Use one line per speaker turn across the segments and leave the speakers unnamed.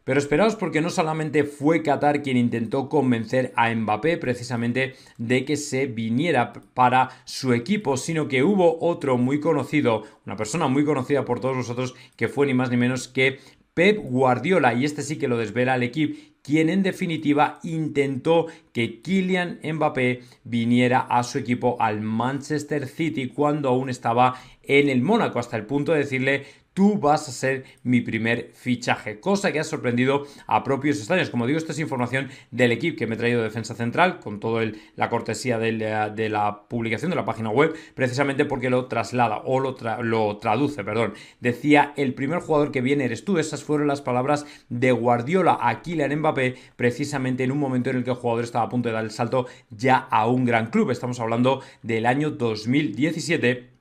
Pero esperaos porque no solamente fue Qatar quien intentó convencer a Mbappé precisamente de que se viniera para su equipo, sino que hubo otro muy conocido, una persona muy conocida por todos vosotros, que fue ni más ni menos que Pep Guardiola, y este sí que lo desvela al equipo, quien en definitiva intentó que Kylian Mbappé viniera a su equipo al Manchester City cuando aún estaba en el Mónaco, hasta el punto de decirle: tú vas a ser mi primer fichaje, cosa que ha sorprendido a propios extraños. Como digo, esta es información del equipo que me he traído de Defensa Central, con toda la cortesía de la publicación de la página web, precisamente porque lo traslada o lo traduce, perdón. Decía: el primer jugador que viene eres tú. Esas fueron las palabras de Guardiola a Kylian Mbappé, precisamente en un momento en el que el jugador estaba a punto de dar el salto ya a un gran club. Estamos hablando del año 2017,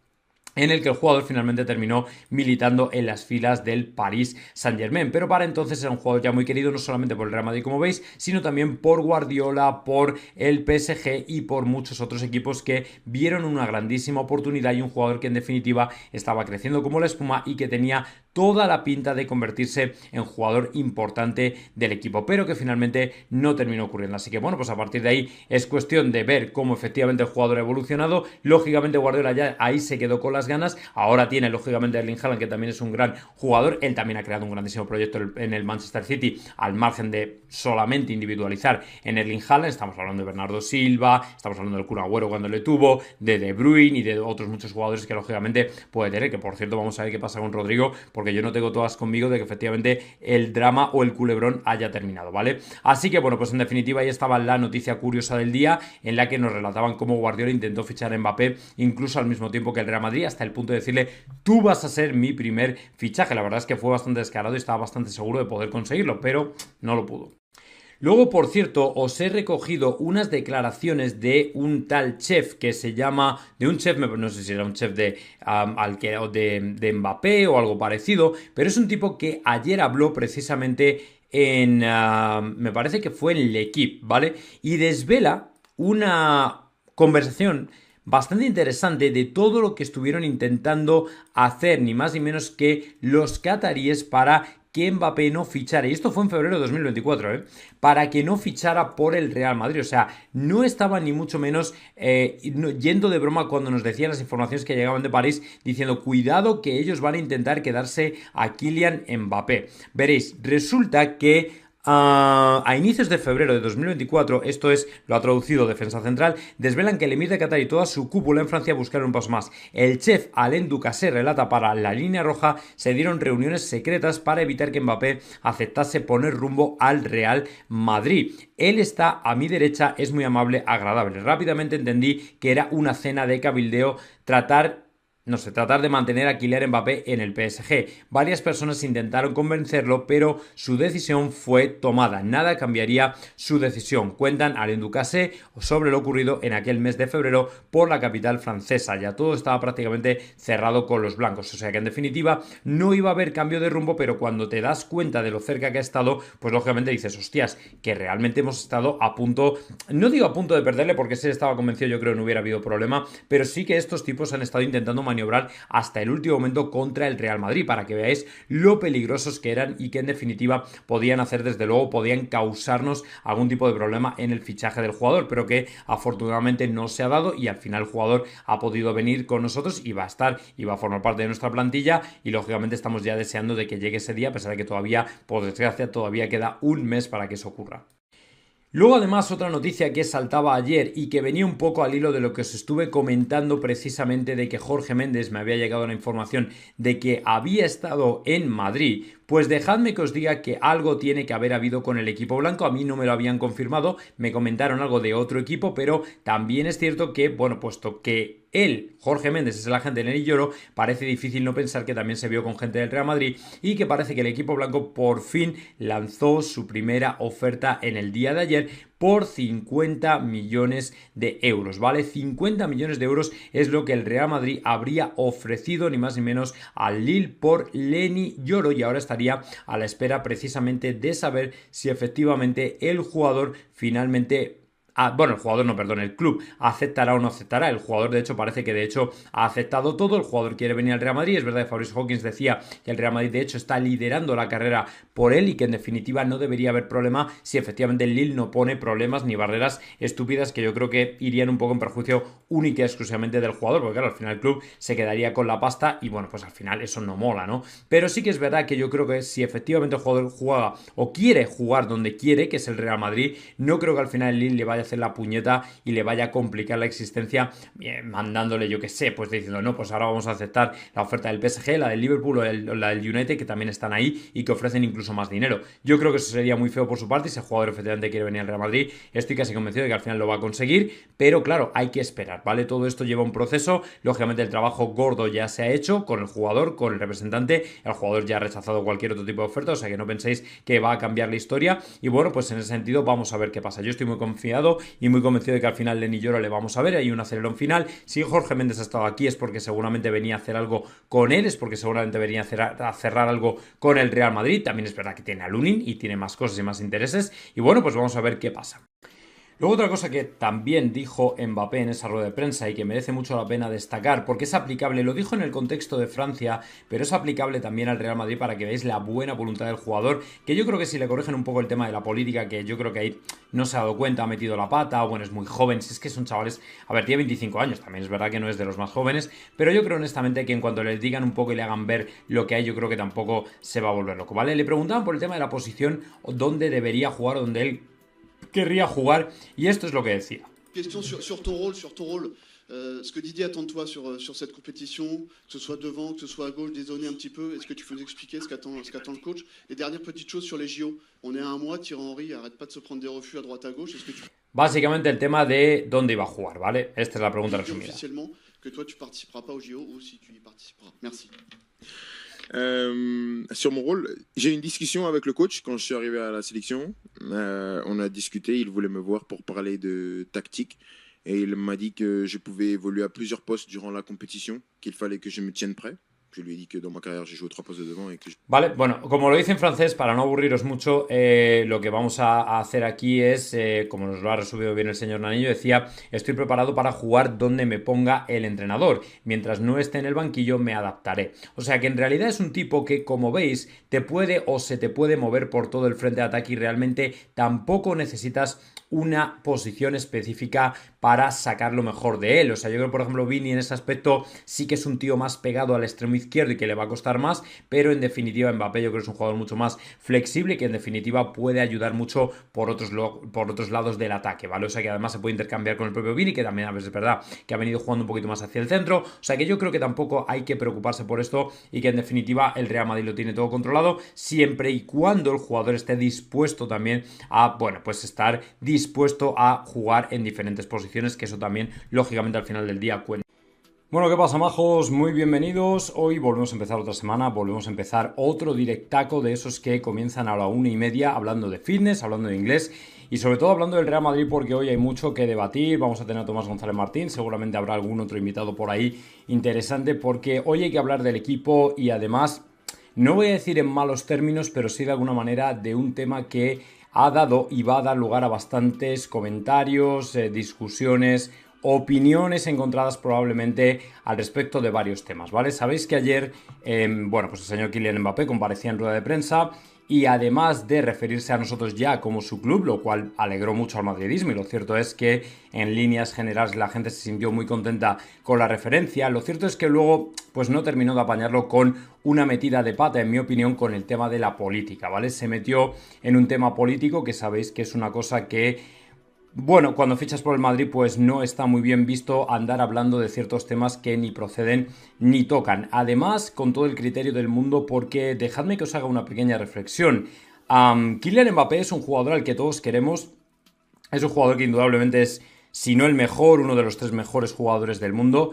en el que el jugador finalmente terminó militando en las filas del Paris Saint-Germain. Pero para entonces era un jugador ya muy querido, no solamente por el Real Madrid, como veis, sino también por Guardiola, por el PSG y por muchos otros equipos que vieron una grandísima oportunidad, y un jugador que en definitiva estaba creciendo como la espuma y que tenía toda la pinta de convertirse en jugador importante del equipo, pero que finalmente no terminó ocurriendo. Así que bueno, pues a partir de ahí es cuestión de ver cómo efectivamente el jugador ha evolucionado. Lógicamente Guardiola ya ahí se quedó con las ganas. Ahora tiene lógicamente a Erling Haaland, que también es un gran jugador. Él también ha creado un grandísimo proyecto en el Manchester City, al margen de solamente individualizar en Erling Haaland. Estamos hablando de Bernardo Silva, estamos hablando del Kun Agüero cuando le tuvo, de Bruyne y de otros muchos jugadores que lógicamente puede tener, que por cierto vamos a ver qué pasa con Rodrigo, porque yo no tengo todas conmigo de que efectivamente el drama o el culebrón haya terminado, ¿vale? Así que bueno, pues en definitiva ahí estaba la noticia curiosa del día, en la que nos relataban cómo Guardiola intentó fichar a Mbappé incluso al mismo tiempo que el Real Madrid, hasta el punto de decirle: tú vas a ser mi primer fichaje. La verdad es que fue bastante descarado y estaba bastante seguro de poder conseguirlo, pero no lo pudo. Luego, por cierto, os he recogido unas declaraciones de un tal chef que se llama, de un chef, no sé si era un chef de Mbappé o algo parecido, pero es un tipo que ayer habló precisamente me parece que fue en L'Equipe, ¿vale? Y desvela una conversación bastante interesante de todo lo que estuvieron intentando hacer, ni más ni menos que los cataríes, para que Mbappé no fichara, y esto fue en febrero de 2024, para que no fichara por el Real Madrid. O sea, no estaba ni mucho menos yendo de broma cuando nos decían las informaciones que llegaban de París, diciendo: cuidado que ellos van a intentar quedarse a Kylian Mbappé. Veréis, resulta que a inicios de febrero de 2024, esto es, lo ha traducido Defensa Central, desvelan que el emir de Qatar y toda su cúpula en Francia buscaron un paso más. El chef Alain Ducasse relata: para la línea roja se dieron reuniones secretas para evitar que Mbappé aceptase poner rumbo al Real Madrid. Él está a mi derecha, es muy amable, agradable. Rápidamente entendí que era una cena de cabildeo, tratar de mantener a Kylian Mbappé en el PSG. Varias personas intentaron convencerlo, pero su decisión fue tomada. Nada cambiaría su decisión. Cuentan Alain Ducasse sobre lo ocurrido en aquel mes de febrero por la capital francesa. Ya todo estaba prácticamente cerrado con los blancos. O sea que en definitiva no iba a haber cambio de rumbo, pero cuando te das cuenta de lo cerca que ha estado, pues lógicamente dices: hostias, que realmente hemos estado a punto, no digo a punto de perderle, porque si él estaba convencido yo creo que no hubiera habido problema, pero sí que estos tipos han estado intentando maniobrar hasta el último momento contra el Real Madrid, para que veáis lo peligrosos que eran y que en definitiva podían hacer, desde luego, podían causarnos algún tipo de problema en el fichaje del jugador, pero que afortunadamente no se ha dado, y al final el jugador ha podido venir con nosotros y va a estar y va a formar parte de nuestra plantilla, y lógicamente estamos ya deseando de que llegue ese día, a pesar de que todavía, por desgracia, todavía queda un mes para que eso ocurra. Luego, además, otra noticia que saltaba ayer y que venía un poco al hilo de lo que os estuve comentando, precisamente de que Jorge Méndez, me había llegado la información de que había estado en Madrid. Pues dejadme que os diga que algo tiene que haber habido con el equipo blanco. A mí no me lo habían confirmado, me comentaron algo de otro equipo, pero también es cierto que, bueno, puesto que él, Jorge Méndez, es el agente de Neri Lloro, parece difícil no pensar que también se vio con gente del Real Madrid, y que parece que el equipo blanco por fin lanzó su primera oferta en el día de ayer por 50 millones de euros, ¿vale? 50 millones de euros es lo que el Real Madrid habría ofrecido, ni más ni menos, al Lille por Neri Lloro, y ahora estaría a la espera precisamente de saber si efectivamente el jugador finalmente... el jugador no, perdón, el club aceptará o no aceptará. El jugador, de hecho, parece que de hecho ha aceptado todo. El jugador quiere venir al Real Madrid. Es verdad que Fabrizio Hawkins decía que el Real Madrid de hecho está liderando la carrera por él y que en definitiva no debería haber problema si efectivamente el Lille no pone problemas ni barreras estúpidas que yo creo que irían un poco en perjuicio única y exclusivamente del jugador, porque claro, al final el club se quedaría con la pasta y bueno, pues al final eso no mola, ¿no? Pero sí que es verdad que yo creo que si efectivamente el jugador juega o quiere jugar donde quiere, que es el Real Madrid, no creo que al final el Lille le vaya a hacer la puñeta y le vaya a complicar la existencia mandándole, yo que sé, pues diciendo, no, pues ahora vamos a aceptar la oferta del PSG, la del Liverpool o la del United, que también están ahí y que ofrecen incluso más dinero. Yo creo que eso sería muy feo por su parte y si el jugador efectivamente quiere venir al Real Madrid, estoy casi convencido de que al final lo va a conseguir, pero claro, hay que esperar, ¿vale? Todo esto lleva un proceso, lógicamente el trabajo gordo ya se ha hecho con el jugador, con el representante, el jugador ya ha rechazado cualquier otro tipo de oferta, o sea que no penséis que va a cambiar la historia y bueno, pues en ese sentido vamos a ver qué pasa. Yo estoy muy confiado y muy convencido de que al final Lenny Yoro le vamos a ver, hay un acelerón final. Si Jorge Méndez ha estado aquí es porque seguramente venía a hacer algo con él, es porque seguramente venía a cerrar algo con el Real Madrid, también es verdad que tiene a Lunin y tiene más cosas y más intereses y bueno, pues vamos a ver qué pasa. Luego otra cosa que también dijo Mbappé en esa rueda de prensa y que merece mucho la pena destacar porque es aplicable, lo dijo en el contexto de Francia, pero es aplicable también al Real Madrid para que veáis la buena voluntad del jugador, que yo creo que si le corrigen un poco el tema de la política, que yo creo que ahí no se ha dado cuenta, ha metido la pata, o bueno, es muy joven, si es que son chavales, a ver, tiene 25 años, también es verdad que no es de los más jóvenes, pero yo creo honestamente que en cuanto les digan un poco y le hagan ver lo que hay, yo creo que tampoco se va a volver loco, ¿vale? Le preguntaban por el tema de la posición, dónde debería jugar, dónde él querría jugar y esto es lo que decía.
Question sur ton rôle. Ce que Didier attend de toi sur cette compétition, que ce soit devant, que ce soit à gauche, dézonner un petit peu, est-ce que tu peux nous expliquer ce qu'attend le coach? Et dernière petite chose sur les JO, on est à un mois, Thierry Henry arrête pas de se prendre des refus à droite à gauche, est-ce que tu...
Básicamente el tema de dónde iba a jugar, ¿vale? Esta es la pregunta resumida.
Officiellement que toi tu participeras pas aux JO ou si tu y participeras. Merci.
Sur mon rôle, j'ai eu une discussion avec le coach quand je suis arrivé à la sélection. On a discuté, il voulait me voir pour parler de tactique et il m'a dit que je pouvais évoluer à plusieurs postes durant la compétition, qu'il fallait que je me tienne prêt. Je lui ai dit que dans ma carrière j'ai joué 3 postes de devant et que
Vale, bueno, como lo dice en francés, para no aburriros mucho, lo que vamos a hacer aquí es, como nos lo ha resumido bien el señor Nanillo, decía, estoy preparado para jugar donde me ponga el entrenador. Mientras no esté en el banquillo me adaptaré. O sea que en realidad es un tipo que, como veis, te puede o se te puede mover por todo el frente de ataque y realmente tampoco necesitas una posición específica para sacar lo mejor de él. O sea, yo creo, por ejemplo, Vini en ese aspecto sí que es un tío más pegado al extremo izquierdo y que le va a costar más, pero en definitiva Mbappé yo creo que es un jugador mucho más flexible y que en definitiva puede ayudar mucho por otros lados del ataque, ¿vale? O sea que además se puede intercambiar con el propio Vini, que también a veces es verdad que ha venido jugando un poquito más hacia el centro. O sea que yo creo que tampoco hay que preocuparse por esto y que en definitiva el Real Madrid lo tiene todo controlado siempre y cuando el jugador esté dispuesto también a, bueno, pues estar dispuesto a jugar en diferentes posiciones, que eso también lógicamente al final del día cuenta. Bueno, ¿qué pasa, majos? Muy bienvenidos. Hoy volvemos a empezar otra semana, volvemos a empezar otro directaco de esos que comienzan a la 1:30 hablando de fitness, hablando de inglés y sobre todo hablando del Real Madrid porque hoy hay mucho que debatir. Vamos a tener a Tomás González Martín, seguramente habrá algún otro invitado por ahí interesante porque hoy hay que hablar del equipo y además, no voy a decir en malos términos, pero sí de alguna manera de un tema que ha dado y va a dar lugar a bastantes comentarios, discusiones, opiniones encontradas probablemente al respecto de varios temas, ¿vale? Sabéis que ayer, bueno, pues el señor Kylian Mbappé comparecía en rueda de prensa y además de referirse a nosotros ya como su club, lo cual alegró mucho al madridismo y lo cierto es que en líneas generales la gente se sintió muy contenta con la referencia. Lo cierto es que luego pues no terminó de apañarlo con una metida de pata, en mi opinión, con el tema de la política, ¿vale? Se metió en un tema político que sabéis que es una cosa que, bueno, cuando fichas por el Madrid pues no está muy bien visto andar hablando de ciertos temas que ni proceden ni tocan. Además, con todo el criterio del mundo, porque dejadme que os haga una pequeña reflexión. Kylian Mbappé es un jugador al que todos queremos, es un jugador que indudablemente es, si no el mejor, uno de los 3 mejores jugadores del mundo,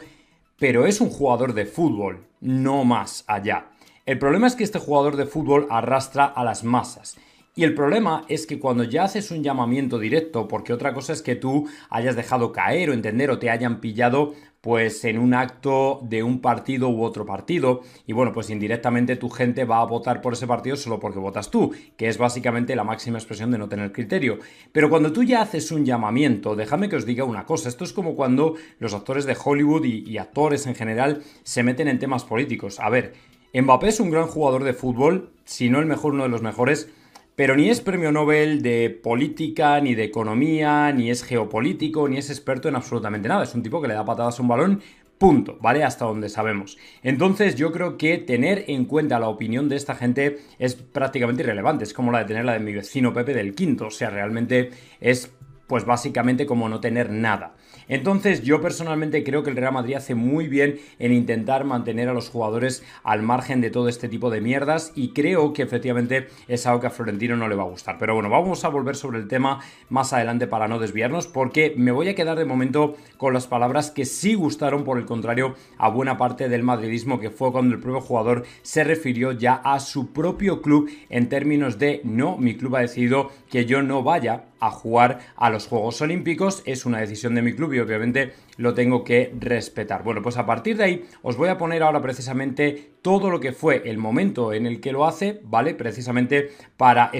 pero es un jugador de fútbol, no más allá. El problema es que este jugador de fútbol arrastra a las masas. Y el problema es que cuando ya haces un llamamiento directo, porque otra cosa es que tú hayas dejado caer o entender o te hayan pillado pues en un acto de un partido u otro partido y bueno, pues indirectamente tu gente va a votar por ese partido solo porque votas tú, que es básicamente la máxima expresión de no tener criterio. Pero cuando tú ya haces un llamamiento, déjame que os diga una cosa, esto es como cuando los actores de Hollywood y actores en general se meten en temas políticos. A ver, Mbappé es un gran jugador de fútbol, si no el mejor, uno de los mejores, pero ni es premio Nobel de política, ni de economía, ni es geopolítico, ni es experto en absolutamente nada. Es un tipo que le da patadas a un balón, punto, ¿vale? Hasta donde sabemos. Entonces yo creo que tener en cuenta la opinión de esta gente es prácticamente irrelevante. Es como la de tener la de mi vecino Pepe del Quinto. O sea, realmente es pues básicamente como no tener nada. Entonces yo personalmente creo que el Real Madrid hace muy bien en intentar mantener a los jugadores al margen de todo este tipo de mierdas, y creo que efectivamente es algo que a Florentino no le va a gustar. Pero bueno, vamos a volver sobre el tema más adelante para no desviarnos, porque me voy a quedar de momento con las palabras que sí gustaron, por el contrario, a buena parte del madridismo, que fue cuando el propio jugador se refirió ya a su propio club en términos de: no, mi club ha decidido que yo no vaya a jugar a los Juegos Olímpicos, es una decisión de mi club y obviamente lo tengo que respetar. Bueno, pues a partir de ahí os voy a poner ahora precisamente todo lo que fue el momento en el que lo hace, ¿vale? Precisamente para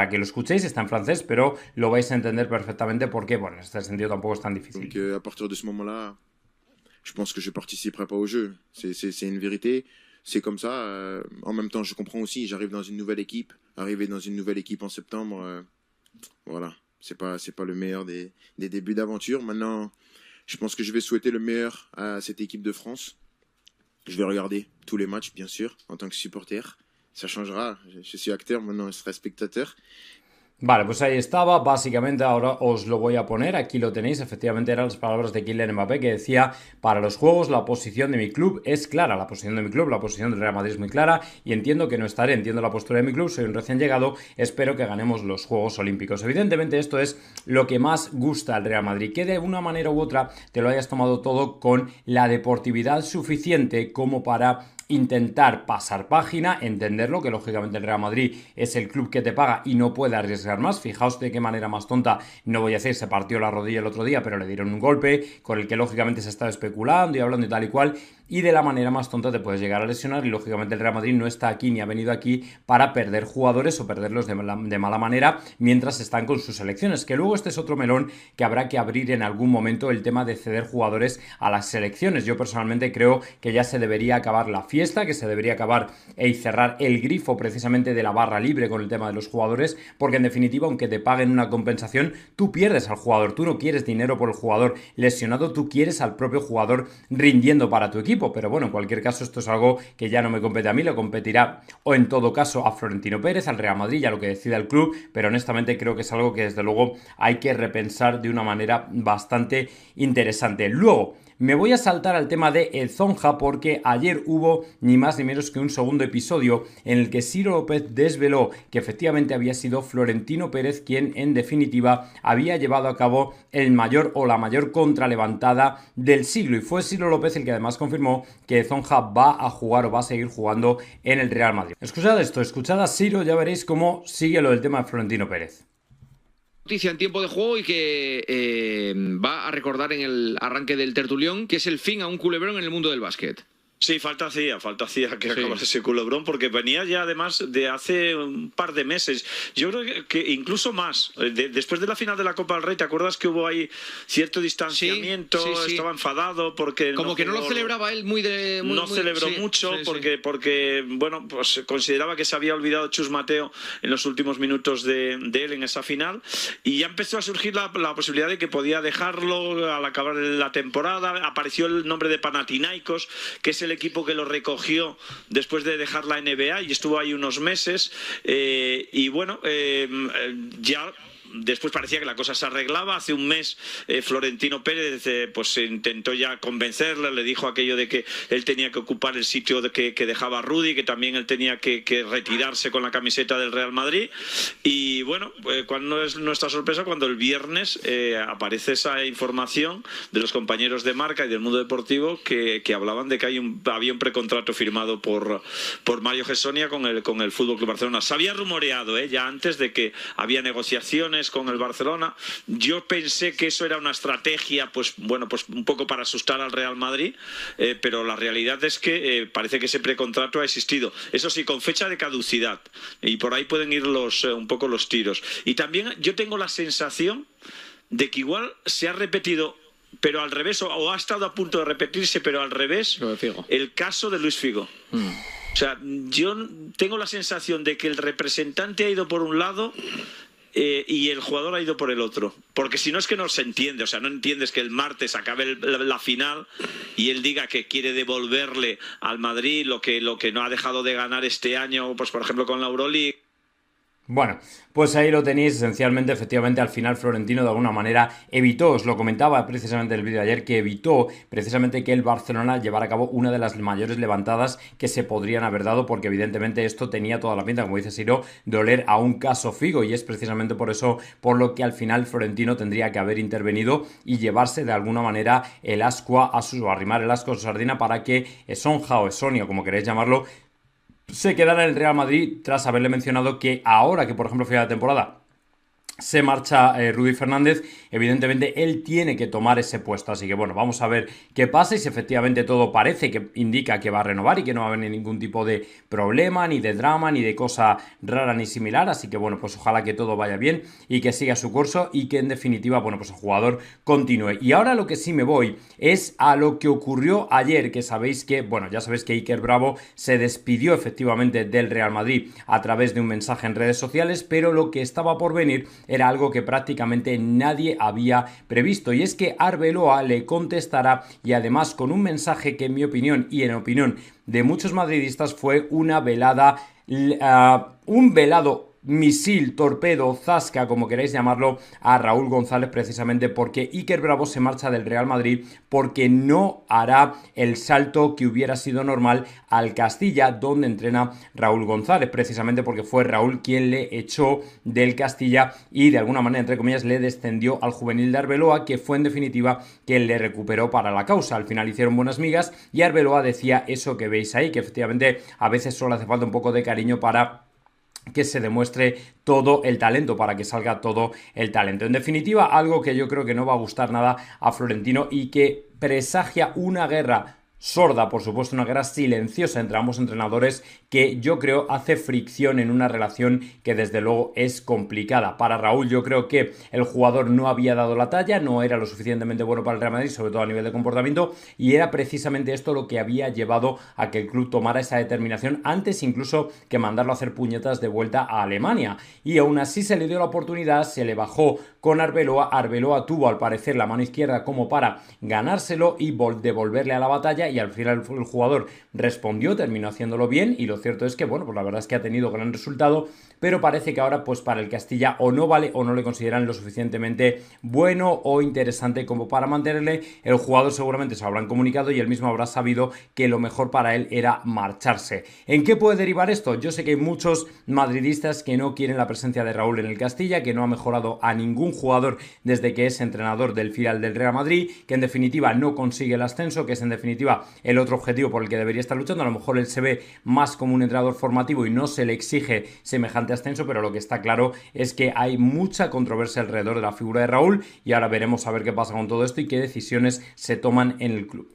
que lo escuchéis, está en francés, pero lo vais a entender perfectamente porque, bueno, en este sentido tampoco es tan difícil.
Donc, à partir de ce moment-là, je pense que je participerai pas au jeu. C'est une vérité. C'est comme ça. En même temps, je comprends aussi. J'arrive dans une nouvelle équipe. Arriver dans une nouvelle équipe en septembre, voilà. C'est pas le meilleur des débuts d'aventure. Maintenant, je pense que je vais souhaiter le meilleur à cette équipe de France. Je vais regarder tous les matchs, bien sûr, en tant que supporter. Ça changera. Je suis acteur, maintenant je serai spectateur.
Vale, pues ahí estaba, básicamente ahora os lo voy a poner, aquí lo tenéis, efectivamente eran las palabras de Kylian Mbappé, que decía: para los juegos la posición de mi club es clara, la posición de mi club, la posición del Real Madrid es muy clara, y entiendo que no estaré, entiendo la postura de mi club, soy un recién llegado, espero que ganemos los Juegos Olímpicos. Evidentemente esto es lo que más gusta al Real Madrid, que de una manera u otra te lo hayas tomado todo con la deportividad suficiente como para intentar pasar página, entenderlo, que lógicamente el Real Madrid es el club que te paga y no puede arriesgar más. Fijaos de qué manera más tonta, no voy a decir, se partió la rodilla el otro día, pero le dieron un golpe con el que lógicamente se estaba especulando y hablando y tal y cual, y de la manera más tonta te puedes llegar a lesionar, y lógicamente el Real Madrid no está aquí ni ha venido aquí para perder jugadores o perderlos de mala manera mientras están con sus selecciones, que luego este es otro melón que habrá que abrir en algún momento, el tema de ceder jugadores a las selecciones. Yo personalmente creo que ya se debería acabar la fiesta, que se debería acabar y cerrar el grifo precisamente de la barra libre con el tema de los jugadores, porque en definitiva, aunque te paguen una compensación, tú pierdes al jugador, tú no quieres dinero por el jugador lesionado, tú quieres al propio jugador rindiendo para tu equipo. Pero bueno, en cualquier caso esto es algo que ya no me compete a mí, lo competirá o en todo caso a Florentino Pérez, al Real Madrid, a lo que decida el club, pero honestamente creo que es algo que desde luego hay que repensar de una manera bastante interesante. Luego me voy a saltar al tema de El Zonja, porque ayer hubo ni más ni menos que un segundo episodio en el que Ciro López desveló que efectivamente había sido Florentino Pérez quien en definitiva había llevado a cabo el mayor o la mayor contralevantada del siglo, y fue Ciro López el que además confirmó que El Zonja va a jugar o va a seguir jugando en el Real Madrid. Escuchad esto, escuchad a Ciro, ya veréis cómo sigue lo del tema de Florentino Pérez.
Noticia en tiempo de juego y que va a recordar en el arranque del tertulión que es el fin a un culebrón en el mundo del básquet.
Sí, falta hacía que acabase ese culebrón, porque venía ya además de hace un par de meses. Yo creo que incluso más. Después de la final de la Copa del Rey, ¿te acuerdas que hubo ahí cierto distanciamiento? Sí. Estaba enfadado porque
como que no lo celebraba él
no celebró mucho porque bueno, pues consideraba que se había olvidado Chus Mateo en los últimos minutos de él en esa final, y ya empezó a surgir la posibilidad de que podía dejarlo al acabar la temporada. Apareció el nombre de Panathinaikos, que es el equipo que lo recogió después de dejar la NBA y estuvo ahí unos meses, y bueno, ya después parecía que la cosa se arreglaba. Hace un mes Florentino Pérez pues intentó ya convencerle, le dijo aquello de que él tenía que ocupar el sitio que dejaba Rudy, que también él tenía que retirarse con la camiseta del Real Madrid. Y bueno, cuando es nuestra sorpresa cuando el viernes aparece esa información de los compañeros de Marca y del Mundo Deportivo que hablaban de que había un precontrato firmado por Mario Gessonia con el Fútbol Club Barcelona. Se había rumoreado ya antes de que había negociaciones con el Barcelona. Yo pensé que eso era una estrategia, pues bueno, pues un poco para asustar al Real Madrid, pero la realidad es que parece que ese precontrato ha existido. Eso sí, con fecha de caducidad, y por ahí pueden ir un poco los tiros. Y también yo tengo la sensación de que igual se ha repetido, pero al revés, o ha estado a punto de repetirse, pero al revés, el caso de Luis Figo. O sea, yo tengo la sensación de que el representante ha ido por un lado y el jugador ha ido por el otro. Porque si no es que no se entiende, o sea, no entiendes que el martes acabe la final y él diga que quiere devolverle al Madrid lo que no ha dejado de ganar este año, pues por ejemplo con la Euroleague.
Bueno, pues ahí lo tenéis. Esencialmente, efectivamente, al final Florentino de alguna manera evitó, os lo comentaba precisamente en el vídeo de ayer, que evitó precisamente que el Barcelona llevara a cabo una de las mayores levantadas que se podrían haber dado, porque evidentemente esto tenía toda la pinta, como dice Siro, de oler a un caso Figo, y es precisamente por eso por lo que al final Florentino tendría que haber intervenido y llevarse de alguna manera el ascua o arrimar el ascua a su sardina para que Sonja o Esonia, como queréis llamarlo, se quedará en el Real Madrid, tras haberle mencionado que ahora que por ejemplo final de temporada se marcha Rudy Fernández, evidentemente él tiene que tomar ese puesto. Así que bueno, vamos a ver qué pasa y si efectivamente todo parece que indica que va a renovar y que no va a haber ningún tipo de problema, ni de drama, ni de cosa rara ni similar. Así que bueno, pues ojalá que todo vaya bien y que siga su curso y que en definitiva, bueno, pues el jugador continúe. Y ahora lo que sí me voy es a lo que ocurrió ayer, que sabéis que, bueno, ya sabéis que Iker Bravo se despidió efectivamente del Real Madrid a través de un mensaje en redes sociales, pero lo que estaba por venir era algo que prácticamente nadie había previsto, y es que Arbeloa le contestará, y además con un mensaje que en mi opinión y en opinión de muchos madridistas fue una velada, un velado misil, torpedo, zasca, como queráis llamarlo, a Raúl González, precisamente porque Iker Bravo se marcha del Real Madrid porque no hará el salto que hubiera sido normal al Castilla, donde entrena Raúl González, precisamente porque fue Raúl quien le echó del Castilla y de alguna manera, entre comillas, le descendió al juvenil de Arbeloa, que fue en definitiva quien le recuperó para la causa. Al final hicieron buenas migas y Arbeloa decía eso que veis ahí, que efectivamente a veces solo hace falta un poco de cariño para que se demuestre todo el talento, para que salga todo el talento. En definitiva, algo que yo creo que no va a gustar nada a Florentino y que presagia una guerra sorda, por supuesto, una guerra silenciosa entre ambos entrenadores, que yo creo hace fricción en una relación que desde luego es complicada. Para Raúl, yo creo que el jugador no había dado la talla, no era lo suficientemente bueno para el Real Madrid, sobre todo a nivel de comportamiento, y era precisamente esto lo que había llevado a que el club tomara esa determinación antes incluso que mandarlo a hacer puñetas de vuelta a Alemania. Y aún así se le dio la oportunidad, se le bajó con Arbeloa. Arbeloa tuvo al parecer la mano izquierda como para ganárselo y devolverle a la batalla, y al final el jugador respondió, terminó haciéndolo bien, y lo cierto es que, bueno, pues la verdad es que ha tenido gran resultado, pero parece que ahora pues para el Castilla o no vale o no le consideran lo suficientemente bueno o interesante como para mantenerle. El jugador seguramente se lo habrán comunicado y él mismo habrá sabido que lo mejor para él era marcharse. ¿En qué puede derivar esto? Yo sé que hay muchos madridistas que no quieren la presencia de Raúl en el Castilla, que no ha mejorado a ningún jugador desde que es entrenador del filial del Real Madrid, que en definitiva no consigue el ascenso, que es en definitiva el otro objetivo por el que debería estar luchando. A lo mejor él se ve más como un entrenador formativo y no se le exige semejante ascenso, pero lo que está claro es que hay mucha controversia alrededor de la figura de Raúl, y ahora veremos a ver qué pasa con todo esto y qué decisiones se toman en el club.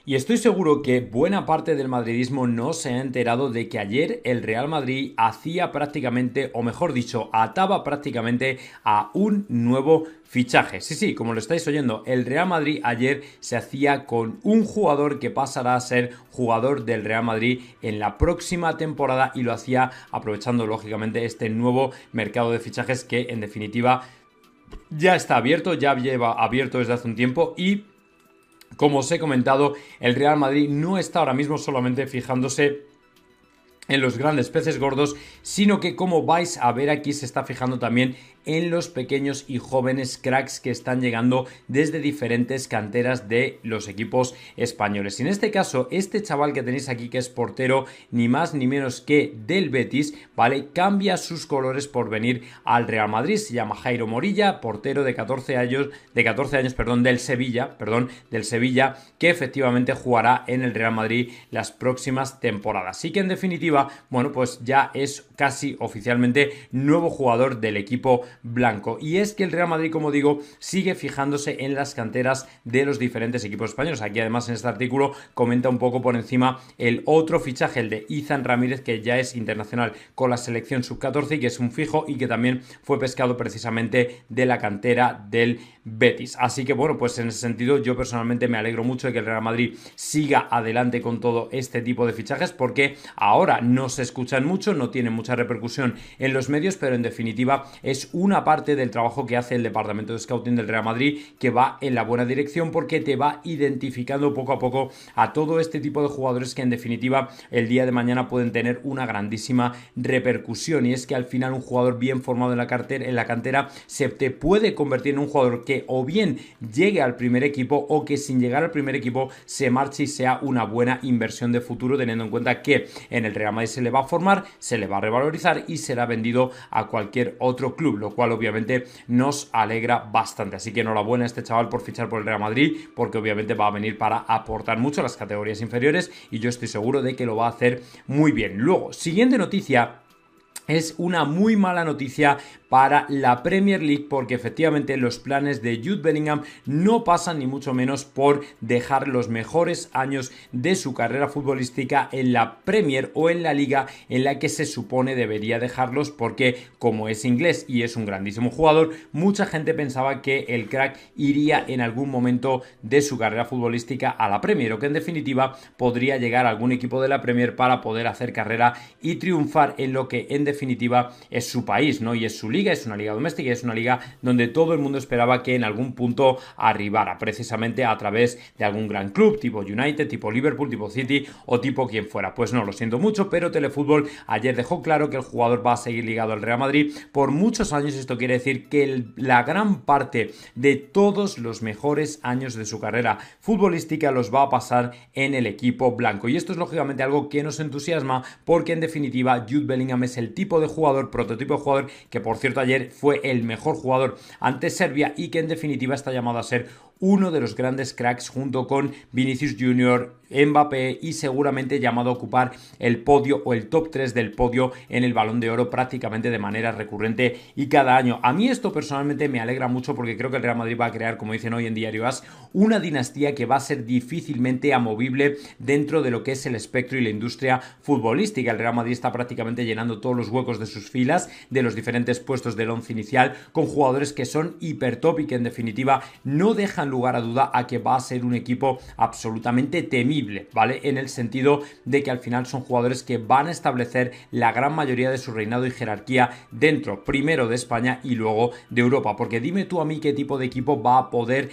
Y estoy seguro que buena parte del madridismo no se ha enterado de que ayer el Real Madrid hacía prácticamente, o mejor dicho, ataba prácticamente a un nuevo fichaje. Sí, como lo estáis oyendo, el Real Madrid ayer se hacía con un jugador que pasará a ser jugador del Real Madrid en la próxima temporada, y lo hacía aprovechando lógicamente este nuevo mercado de fichajes que en definitiva ya está abierto, ya lleva abierto desde hace un tiempo. Y como os he comentado, el Real Madrid no está ahora mismo solamente fijándose en los grandes peces gordos, sino que, como vais a ver aquí, se está fijando también en los pequeños y jóvenes cracks que están llegando desde diferentes canteras de los equipos españoles. Y en este caso, este chaval que tenéis aquí, que es portero ni más ni menos que del Betis, ¿vale?, cambia sus colores por venir al Real Madrid. Se llama Jairo Morilla, portero de 14 años, del Sevilla, que efectivamente jugará en el Real Madrid las próximas temporadas. Así que en definitiva, definitiva, bueno, pues ya es casi oficialmente nuevo jugador del equipo blanco. Y es que el Real Madrid, como digo, sigue fijándose en las canteras de los diferentes equipos españoles. Aquí además en este artículo comenta un poco por encima el otro fichaje, el de Izan Ramírez, que ya es internacional con la selección sub-14 y que es un fijo y que también fue pescado precisamente de la cantera del Betis. Así que bueno, pues en ese sentido yo personalmente me alegro mucho de que el Real Madrid siga adelante con todo este tipo de fichajes, porque ahora no se escuchan mucho, no tienen mucha repercusión en los medios, pero en definitiva es una parte del trabajo que hace el departamento de scouting del Real Madrid que va en la buena dirección, porque te va identificando poco a poco a todo este tipo de jugadores que en definitiva el día de mañana pueden tener una grandísima repercusión. Y es que al final un jugador bien formado en la cantera se te puede convertir en un jugador que o bien llegue al primer equipo o que sin llegar al primer equipo se marche y sea una buena inversión de futuro, teniendo en cuenta que en el Real Madrid se le va a formar, se le va a revalorizar y será vendido a cualquier otro club, lo cual obviamente nos alegra bastante. Así que enhorabuena a este chaval por fichar por el Real Madrid, porque obviamente va a venir para aportar mucho a las categorías inferiores y yo estoy seguro de que lo va a hacer muy bien. Luego, siguiente noticia. Es una muy mala noticia para la Premier League, porque efectivamente los planes de Jude Bellingham no pasan ni mucho menos por dejar los mejores años de su carrera futbolística en la Premier o en la liga en la que se supone debería dejarlos, porque como es inglés y es un grandísimo jugador, mucha gente pensaba que el crack iría en algún momento de su carrera futbolística a la Premier, o que en definitiva podría llegar a algún equipo de la Premier para poder hacer carrera y triunfar en lo que en definitiva es su país, ¿no? Y es su liga, es una liga doméstica y es una liga donde todo el mundo esperaba que en algún punto arribara, precisamente a través de algún gran club, tipo United, tipo Liverpool, tipo City o tipo quien fuera. Pues no, lo siento mucho, pero Telefútbol ayer dejó claro que el jugador va a seguir ligado al Real Madrid por muchos años. Esto quiere decir que la gran parte de todos los mejores años de su carrera futbolística los va a pasar en el equipo blanco. Y esto es lógicamente algo que nos entusiasma, porque en definitiva Jude Bellingham es el tipo de jugador, prototipo de jugador, que por cierto ayer fue el mejor jugador ante Serbia y que en definitiva está llamado a ser uno de los grandes cracks junto con Vinicius Junior, Mbappé, y seguramente llamado a ocupar el podio o el top 3 del podio en el Balón de Oro prácticamente de manera recurrente y cada año. A mí esto personalmente me alegra mucho, porque creo que el Real Madrid va a crear, como dicen hoy en Diario AS, una dinastía que va a ser difícilmente amovible dentro de lo que es el espectro y la industria futbolística. El Real Madrid está prácticamente llenando todos los huecos de sus filas, de los diferentes puestos del once inicial, con jugadores que son hiper top y que en definitiva no dejan lugar a duda a que va a ser un equipo absolutamente temible, ¿vale? En el sentido de que al final son jugadores que van a establecer la gran mayoría de su reinado y jerarquía dentro, primero de España y luego de Europa, porque dime tú a mí qué tipo de equipo va a poder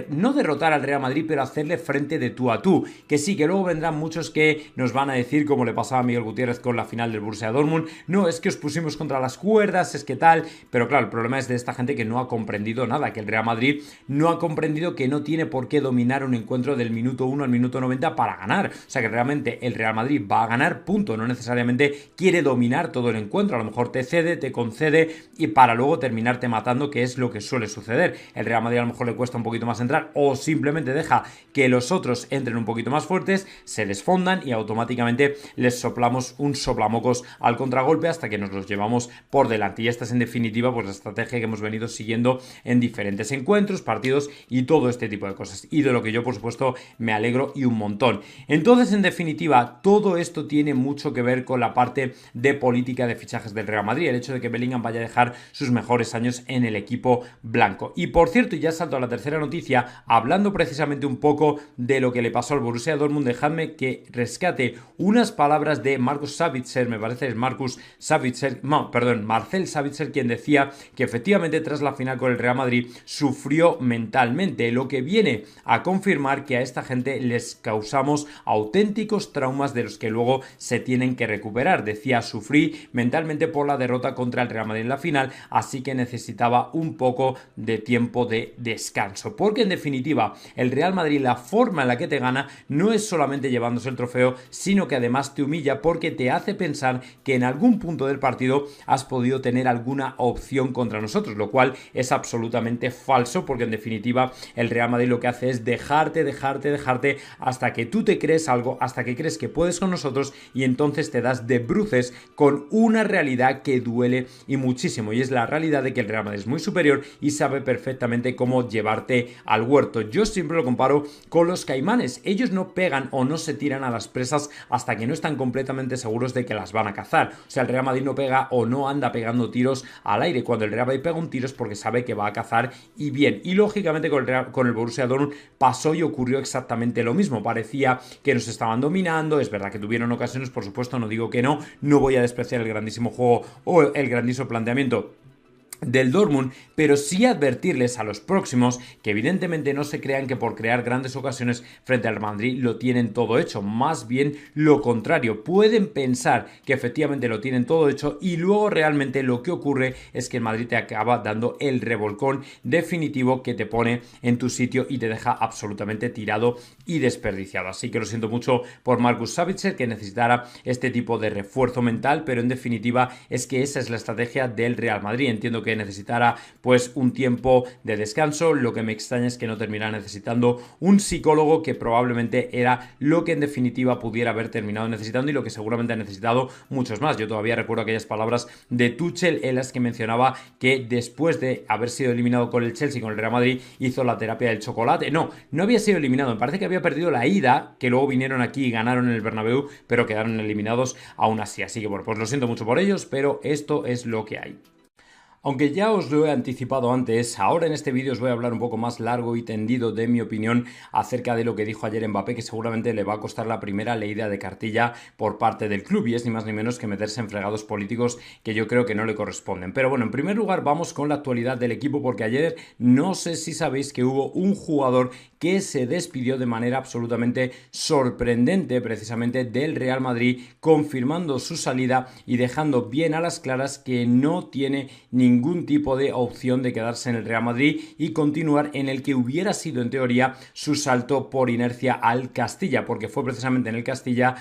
no derrotar al Real Madrid, pero hacerle frente de tú a tú. Que sí, que luego vendrán muchos que nos van a decir, como le pasaba a Miguel Gutiérrez con la final del Borussia Dortmund, no, es que os pusimos contra las cuerdas, es que tal, pero claro, el problema es de esta gente que no ha comprendido nada, que el Real Madrid no ha comprendido que no tiene por qué dominar un encuentro del minuto 1 al minuto 90 para ganar. O sea que realmente el Real Madrid va a ganar, punto. No necesariamente quiere dominar todo el encuentro. A lo mejor te cede, te concede y para luego terminarte matando, que es lo que suele suceder. El Real Madrid a lo mejor le cuesta un poquito más entrar, o simplemente deja que los otros entren un poquito más fuertes, se desfondan y automáticamente les soplamos un soplamocos al contragolpe hasta que nos los llevamos por delante. Y esta es en definitiva pues la estrategia que hemos venido siguiendo en diferentes encuentros, partidos y todo este tipo de cosas, y de lo que yo por supuesto me alegro y un montón. Entonces, en definitiva, todo esto tiene mucho que ver con la parte de política de fichajes del Real Madrid, el hecho de que Bellingham vaya a dejar sus mejores años en el equipo blanco. Y por cierto, ya salto a la tercera noticia, hablando precisamente un poco de lo que le pasó al Borussia Dortmund, dejadme que rescate unas palabras de Marcus Sabitzer, me parece es Marcel Sabitzer, quien decía que efectivamente tras la final con el Real Madrid sufrió mentalmente, lo que viene a confirmar que a esta gente les causamos auténticos traumas de los que luego se tienen que recuperar. Decía, sufrí mentalmente por la derrota contra el Real Madrid en la final, así que necesitaba un poco de tiempo de descanso, porque en definitiva el Real Madrid, la forma en la que te gana no es solamente llevándose el trofeo, sino que además te humilla, porque te hace pensar que en algún punto del partido has podido tener alguna opción contra nosotros, lo cual es absolutamente falso, porque en definitiva el Real Madrid lo que hace es dejarte hasta que tú te crees algo, hasta que crees que puedes con nosotros y entonces te das de bruces con una realidad que duele y muchísimo, y es la realidad de que el Real Madrid es muy superior y sabe perfectamente cómo llevarte al huerto. Yo siempre lo comparo con los caimanes. Ellos no pegan o no se tiran a las presas hasta que no están completamente seguros de que las van a cazar. O sea, el Real Madrid no pega o no anda pegando tiros al aire. Cuando el Real Madrid pega un tiro es porque sabe que va a cazar y bien. Y lógicamente con el Borussia Dortmund pasó y ocurrió exactamente lo mismo. Parecía que nos estaban dominando. Es verdad que tuvieron ocasiones, por supuesto, no digo que no. No voy a despreciar el grandísimo juego o el grandísimo planteamiento del Dortmund, pero sí advertirles a los próximos que evidentemente no se crean que por crear grandes ocasiones frente al Madrid lo tienen todo hecho, más bien lo contrario, pueden pensar que efectivamente lo tienen todo hecho y luego realmente lo que ocurre es que el Madrid te acaba dando el revolcón definitivo que te pone en tu sitio y te deja absolutamente tirado y desperdiciado. Así que lo siento mucho por Marcus Sabitzer, que necesitara este tipo de refuerzo mental, pero en definitiva es que esa es la estrategia del Real Madrid. Entiendo que necesitara pues un tiempo de descanso, lo que me extraña es que no terminara necesitando un psicólogo, que probablemente era lo que en definitiva pudiera haber terminado necesitando y lo que seguramente ha necesitado muchos más. Yo todavía recuerdo aquellas palabras de Tuchel en las que mencionaba que después de haber sido eliminado con el Chelsea, con el Real Madrid, hizo la terapia del chocolate. No había sido eliminado, me parece que había perdido la ida, que luego vinieron aquí y ganaron en el Bernabéu, pero quedaron eliminados aún así. Así que bueno, pues lo siento mucho por ellos, pero esto es lo que hay. Aunque ya os lo he anticipado antes, ahora en este vídeo os voy a hablar un poco más largo y tendido de mi opinión acerca de lo que dijo ayer Mbappé, que seguramente le va a costar la primera leída de cartilla por parte del club, y es ni más ni menos que meterse en fregados políticos que yo creo que no le corresponden. Pero bueno, en primer lugar vamos con la actualidad del equipo, porque ayer no sé si sabéis que hubo un jugador que se despidió de manera absolutamente sorprendente precisamente del Real Madrid, confirmando su salida y dejando bien a las claras que no tiene ningún tipo de opción de quedarse en el Real Madrid y continuar en el que hubiera sido en teoría su salto por inercia al Castilla, porque fue precisamente en el Castilla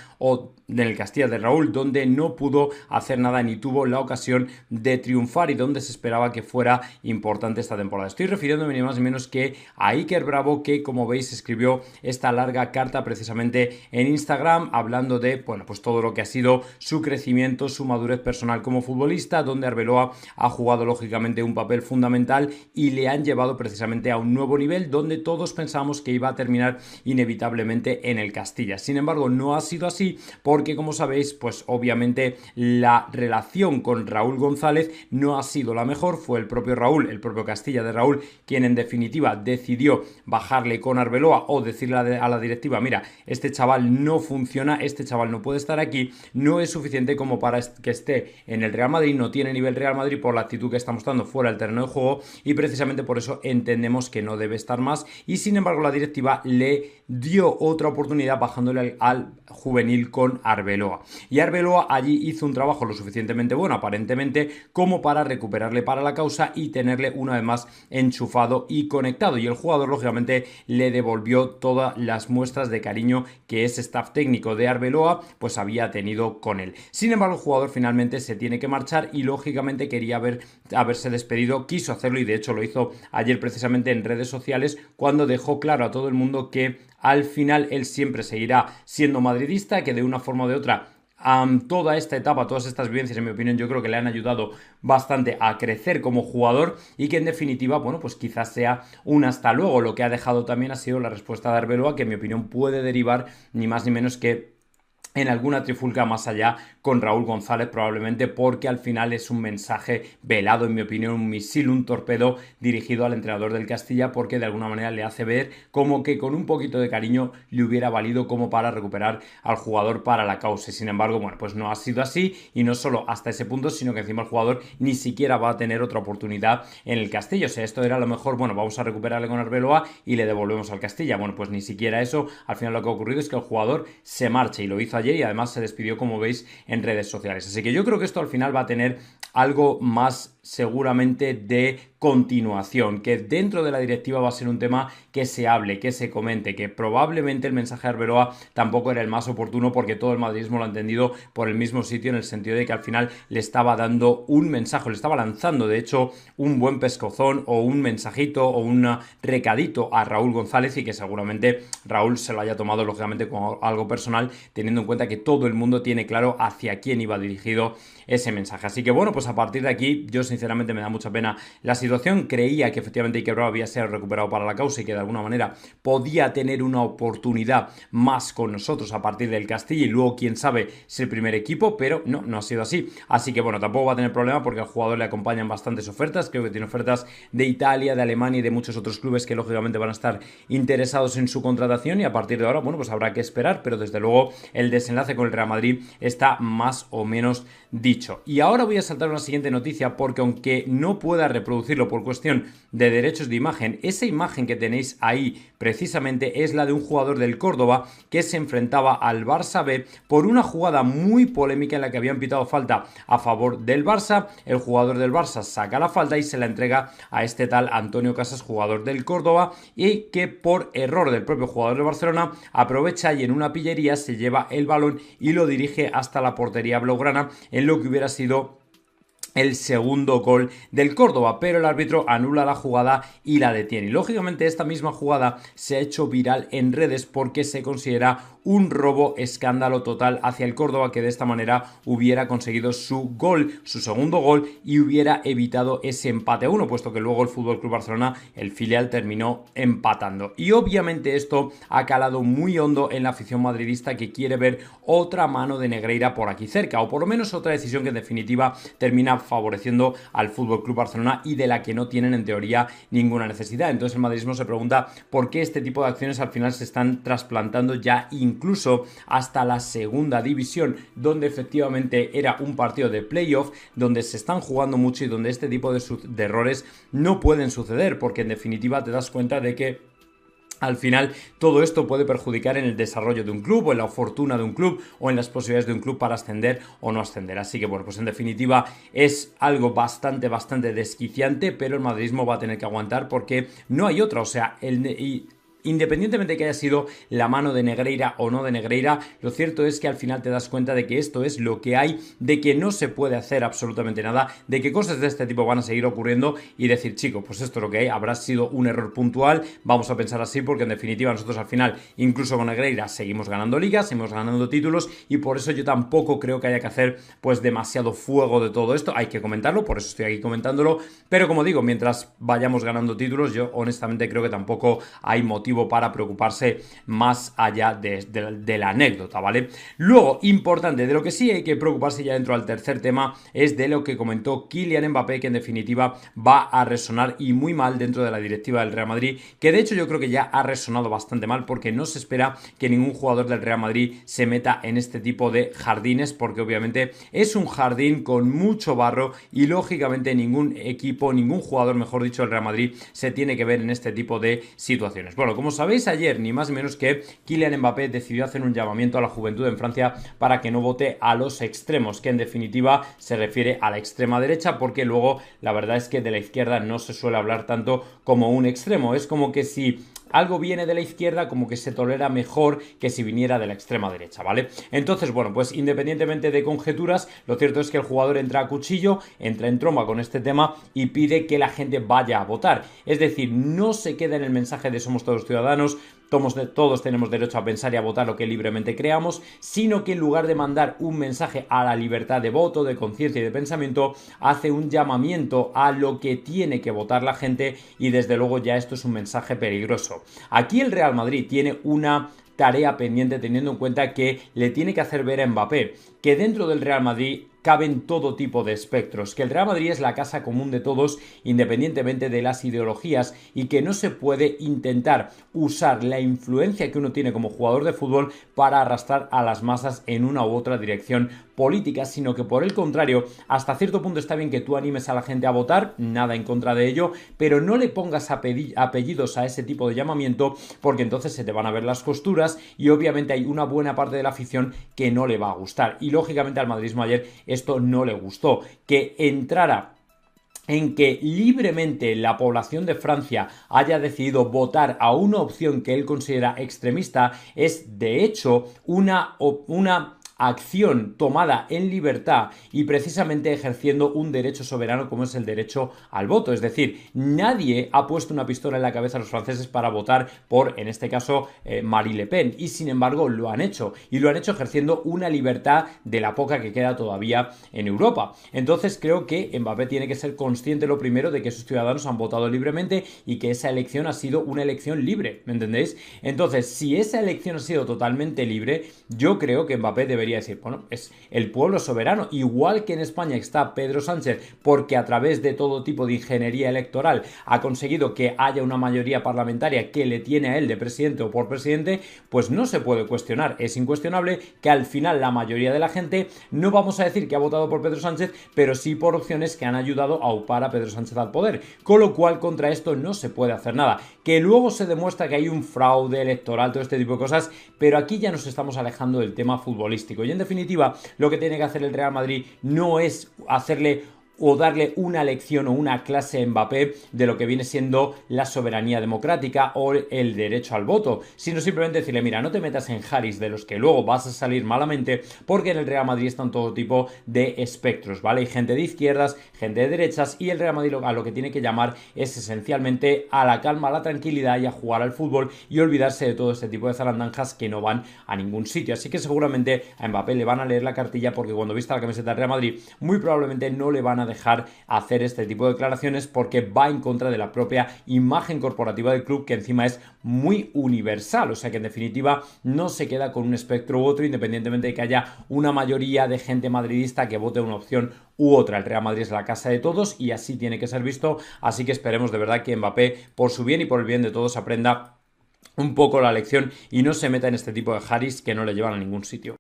de Raúl donde no pudo hacer nada ni tuvo la ocasión de triunfar y donde se esperaba que fuera importante esta temporada. Estoy refiriéndome ni más ni menos que a Iker Bravo, que como veis escribió esta larga carta precisamente en Instagram hablando de, bueno, pues todo lo que ha sido su crecimiento, su madurez personal como futbolista, donde Arbeloa ha jugado lógicamente un papel fundamental y le han llevado precisamente a un nuevo nivel donde todos pensamos que iba a terminar inevitablemente en el Castilla. Sin embargo, no ha sido así, porque como sabéis, pues obviamente la relación con Raúl González no ha sido la mejor. Fue el propio Raúl, el propio Castilla de Raúl, quien en definitiva decidió bajarle con Arbeloa o decirle a la directiva: mira, este chaval no funciona, este chaval no puede estar aquí, no es suficiente como para que esté en el Real Madrid, no tiene nivel Real Madrid por la actitud que está mostrando fuera del terreno de juego, y precisamente por eso entendemos que no debe estar más, y sin embargo la directiva le dio otra oportunidad bajándole al juvenil con Arbeloa, y Arbeloa allí hizo un trabajo lo suficientemente bueno aparentemente como para recuperarle para la causa y tenerle una vez más enchufado y conectado, y el jugador lógicamente le devolvió todas las muestras de cariño que ese staff técnico de Arbeloa pues había tenido con él. Sin embargo, el jugador finalmente se tiene que marchar y lógicamente quería haberse despedido, quiso hacerlo y de hecho lo hizo ayer precisamente en redes sociales, cuando dejó claro a todo el mundo que al final él siempre seguirá siendo madridista, que de una forma o de otra toda esta etapa, todas estas vivencias, en mi opinión, yo creo que le han ayudado bastante a crecer como jugador y que en definitiva, bueno, pues quizás sea un hasta luego. Lo que ha dejado también ha sido la respuesta de Arbeloa, que en mi opinión puede derivar ni más ni menos que en alguna trifulca más allá con Raúl González, probablemente, porque al final es un mensaje velado, en mi opinión, un misil, un torpedo dirigido al entrenador del Castilla, porque de alguna manera le hace ver como que con un poquito de cariño le hubiera valido como para recuperar al jugador para la causa. Sin embargo, bueno, pues no ha sido así, y no solo hasta ese punto, sino que encima el jugador ni siquiera va a tener otra oportunidad en el Castilla. O sea, esto era a lo mejor, bueno, vamos a recuperarle con Arbeloa y le devolvemos al Castilla. Bueno, pues ni siquiera eso. Al final lo que ha ocurrido es que el jugador se marcha, y lo hizo ayer, y además se despidió, como veis, en redes sociales. Así que yo creo que esto al final va a tener algo más seguramente de continuación, que dentro de la directiva va a ser un tema que se hable, que se comente, que probablemente el mensaje de Arbeloa tampoco era el más oportuno porque todo el madridismo lo ha entendido por el mismo sitio, en el sentido de que al final le estaba dando un mensaje, le estaba lanzando de hecho un buen pescozón o un mensajito o un recadito a Raúl González, y que seguramente Raúl se lo haya tomado lógicamente como algo personal, teniendo en cuenta que todo el mundo tiene claro hacia quién iba dirigido ese mensaje. Así que bueno, pues a partir de aquí yo sinceramente me da mucha pena la situación. Creía que efectivamente Iker Bravo había sido recuperado para la causa y que de alguna manera podía tener una oportunidad más con nosotros a partir del Castilla, y luego quién sabe si el primer equipo, pero no ha sido así. Así que bueno, tampoco va a tener problema porque al jugador le acompañan bastantes ofertas. Creo que tiene ofertas de Italia, de Alemania y de muchos otros clubes que lógicamente van a estar interesados en su contratación, y a partir de ahora, bueno, pues habrá que esperar, pero desde luego el desenlace con el Real Madrid está más o menos dicho. Y ahora voy a saltar una siguiente noticia, porque aunque no pueda reproducirlo por cuestión de derechos de imagen, esa imagen que tenéis ahí precisamente es la de un jugador del Córdoba que se enfrentaba al Barça B por una jugada muy polémica en la que habían pitado falta a favor del Barça. El jugador del Barça saca la falta y se la entrega a este tal Antonio Casas, jugador del Córdoba, y que por error del propio jugador de Barcelona aprovecha y en una pillería se lleva el balón y lo dirige hasta la portería blaugrana, en lo que hubiera sido el segundo gol del Córdoba, pero el árbitro anula la jugada y la detiene. Y lógicamente esta misma jugada se ha hecho viral en redes porque se considera un robo escándalo total hacia el Córdoba, que de esta manera hubiera conseguido su gol, su segundo gol, y hubiera evitado ese empate a 1, puesto que luego el FC Barcelona, el filial, terminó empatando. Y obviamente esto ha calado muy hondo en la afición madridista, que quiere ver otra mano de Negreira por aquí cerca, o por lo menos otra decisión que en definitiva termina favoreciendo al FC Barcelona y de la que no tienen en teoría ninguna necesidad. Entonces el madridismo se pregunta por qué este tipo de acciones al final se están trasplantando ya incluso hasta la segunda división, donde efectivamente era un partido de playoff, donde se están jugando mucho y donde este tipo de errores no pueden suceder, porque en definitiva te das cuenta de que al final todo esto puede perjudicar en el desarrollo de un club, o en la fortuna de un club, o en las posibilidades de un club para ascender o no ascender. Así que bueno, pues en definitiva es algo bastante desquiciante, pero el madridismo va a tener que aguantar porque no hay otra. O sea, independientemente de que haya sido la mano de Negreira o no de Negreira, lo cierto es que al final te das cuenta de que esto es lo que hay, de que no se puede hacer absolutamente nada, de que cosas de este tipo van a seguir ocurriendo, y decir, chico, pues esto es lo que hay, habrá sido un error puntual, vamos a pensar así, porque en definitiva nosotros al final, incluso con Negreira, seguimos ganando ligas, seguimos ganando títulos, y por eso yo tampoco creo que haya que hacer pues demasiado fuego de todo esto. Hay que comentarlo, por eso estoy aquí comentándolo, pero como digo, mientras vayamos ganando títulos, yo honestamente creo que tampoco hay motivo para preocuparse más allá de la anécdota, ¿vale? Luego, importante, de lo que sí hay que preocuparse ya dentro del tercer tema, es de lo que comentó Kylian Mbappé, que en definitiva va a resonar y muy mal dentro de la directiva del Real Madrid, que de hecho yo creo que ya ha resonado bastante mal, porque no se espera que ningún jugador del Real Madrid se meta en este tipo de jardines, porque obviamente es un jardín con mucho barro y lógicamente ningún equipo, ningún jugador, mejor dicho, del Real Madrid se tiene que ver en este tipo de situaciones. Bueno, como sabéis, ayer ni más ni menos que Kylian Mbappé decidió hacer un llamamiento a la juventud en Francia para que no vote a los extremos, que en definitiva se refiere a la extrema derecha, porque luego la verdad es que de la izquierda no se suele hablar tanto como un extremo. Es como que si algo viene de la izquierda, como que se tolera mejor que si viniera de la extrema derecha, ¿vale? Entonces, bueno, pues independientemente de conjeturas, lo cierto es que el jugador entra a cuchillo, entra en tromba con este tema y pide que la gente vaya a votar. Es decir, no se queda en el mensaje de somos todos ciudadanos, todos tenemos derecho a pensar y a votar lo que libremente creamos, sino que en lugar de mandar un mensaje a la libertad de voto, de conciencia y de pensamiento, hace un llamamiento a lo que tiene que votar la gente, y desde luego ya esto es un mensaje peligroso. Aquí el Real Madrid tiene una tarea pendiente, teniendo en cuenta que le tiene que hacer ver a Mbappé que dentro del Real Madrid caben todo tipo de espectros, que el Real Madrid es la casa común de todos independientemente de las ideologías, y que no se puede intentar usar la influencia que uno tiene como jugador de fútbol para arrastrar a las masas en una u otra dirección política, sino que por el contrario, hasta cierto punto está bien que tú animes a la gente a votar, nada en contra de ello, pero no le pongas apellidos a ese tipo de llamamiento, porque entonces se te van a ver las costuras y obviamente hay una buena parte de la afición que no le va a gustar, y lógicamente al madridismo ayer esto no le gustó, que entrara en que libremente la población de Francia haya decidido votar a una opción que él considera extremista es de hecho una acción tomada en libertad y precisamente ejerciendo un derecho soberano como es el derecho al voto. Es decir, nadie ha puesto una pistola en la cabeza a los franceses para votar por, en este caso, Marine Le Pen, y sin embargo lo han hecho, y lo han hecho ejerciendo una libertad de la poca que queda todavía en Europa. Entonces creo que Mbappé tiene que ser consciente lo primero de que sus ciudadanos han votado libremente y que esa elección ha sido una elección libre, ¿me entendéis? Entonces, si esa elección ha sido totalmente libre, yo creo que Mbappé debería decir, bueno, es el pueblo soberano, igual que en España está Pedro Sánchez, porque a través de todo tipo de ingeniería electoral ha conseguido que haya una mayoría parlamentaria que le tiene a él de presidente o por presidente, pues no se puede cuestionar, es incuestionable que al final la mayoría de la gente, no vamos a decir que ha votado por Pedro Sánchez, pero sí por opciones que han ayudado a upar a Pedro Sánchez al poder, con lo cual contra esto no se puede hacer nada. Que luego se demuestra que hay un fraude electoral, todo este tipo de cosas, pero aquí ya nos estamos alejando del tema futbolístico. Y en definitiva, lo que tiene que hacer el Real Madrid no es hacerle o darle una lección o una clase a Mbappé de lo que viene siendo la soberanía democrática o el derecho al voto, sino simplemente decirle, mira, no te metas en Harris de los que luego vas a salir malamente, porque en el Real Madrid están todo tipo de espectros, ¿vale? Hay gente de izquierdas, gente de derechas, y el Real Madrid a lo que tiene que llamar es esencialmente a la calma, a la tranquilidad y a jugar al fútbol y olvidarse de todo este tipo de zarandanjas que no van a ningún sitio. Así que seguramente a Mbappé le van a leer la cartilla, porque cuando vista la camiseta del Real Madrid muy probablemente no le van a dejar hacer este tipo de declaraciones, porque va en contra de la propia imagen corporativa del club, que encima es muy universal, o sea que en definitiva no se queda con un espectro u otro, independientemente de que haya una mayoría de gente madridista que vote una opción u otra. El Real Madrid es la casa de todos y así tiene que ser visto, así que esperemos de verdad que Mbappé, por su bien y por el bien de todos, aprenda un poco la lección y no se meta en este tipo de Harris que no le llevan a ningún sitio.